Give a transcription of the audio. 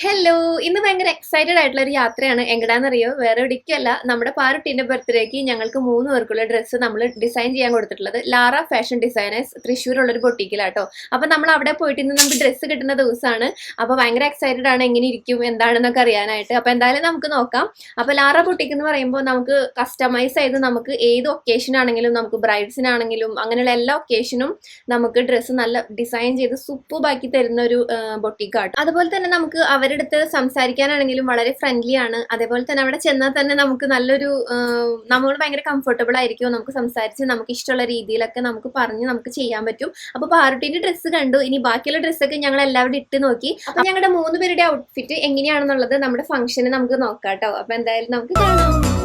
Hello, ഇന്ന് ഭയങ്കര excited ആയിട്ടുള്ള ഒരു യാത്രയാണ്. എങ്ങടാന്നറിയോ? വേറെ എവിടേക്കല്ല, നമ്മുടെ പാറുട്ടീന്റെ ബർത്ത്ഡേക്ക് ഞങ്ങൾക്ക് 3 പേർക്കുള്ള ഡ്രസ്സ് നമ്മൾ ഡിസൈൻ ചെയ്യാൻ കൊടുത്തിട്ടുള്ളത് ലാറ ഫാഷൻ ഡിസൈനേഴ്സ് തൃശ്ശൂരുള്ള ഒരു ബൊട്ടീക്കിലാട്ടോ. അപ്പൊ നമ്മൾ അവിടെ പോയിട്ട് ഇന്ന് നമുക്ക് ഡ്രസ്സ് കിട്ടുന്ന ദിവസമാണ്. അപ്പൊ ഭയങ്കര എക്സൈറ്റഡ് ആണ്, എങ്ങനെ ഇരിക്കും എന്താണെന്നൊക്കെ അറിയാനായിട്ട്. അപ്പൊ എന്തായാലും നമുക്ക് നോക്കാം. അപ്പൊ ലാറ ബൊട്ടീക്ക് എന്ന് പറയുമ്പോൾ നമുക്ക് കസ്റ്റമൈസ് ചെയ്ത് നമുക്ക് ഏത് ഒക്കേഷൻ ആണെങ്കിലും, നമുക്ക് ബ്രൈഡ്സിനാണെങ്കിലും അങ്ങനെയുള്ള എല്ലാ ഒക്കേഷനും നമുക്ക് ഡ്രസ്സ് നല്ല ഡിസൈൻ ചെയ്ത് സൂപ്പർബാക്കി തരുന്ന ഒരു ബൊട്ടീക്കാട്ടോ. അതുപോലെ തന്നെ നമുക്ക് അവരുടെ അടുത്ത് സംസാരിക്കാനാണെങ്കിലും വളരെ ഫ്രണ്ട്ലി ആണ്. അതേപോലെ തന്നെ അവിടെ ചെന്നാൽ തന്നെ നമുക്ക് നല്ലൊരു നമ്മൾ ഭയങ്കര കംഫർട്ടബിൾ ആയിരിക്കും. നമുക്ക് സംസാരിച്ച് നമുക്ക് ഇഷ്ടമുള്ള രീതിയിലൊക്കെ നമുക്ക് പറഞ്ഞ് നമുക്ക് ചെയ്യാൻ പറ്റും. അപ്പൊ പാറുട്ടിന്റെ ഡ്രസ്സ് കണ്ടു. ഇനി ബാക്കിയുള്ള ഡ്രസ്സൊക്കെ ഞങ്ങൾ എല്ലാവരും ഇട്ട് നോക്കി. അപ്പൊ ഞങ്ങളുടെ 3 പേരുടെ ഔട്ട്ഫിറ്റ് എങ്ങനെയാണെന്നുള്ളത് നമ്മുടെ ഫംഗ്ഷന് നമുക്ക് നോക്കാം കേട്ടോ. അപ്പൊ എന്തായാലും നമുക്ക് കാണാം.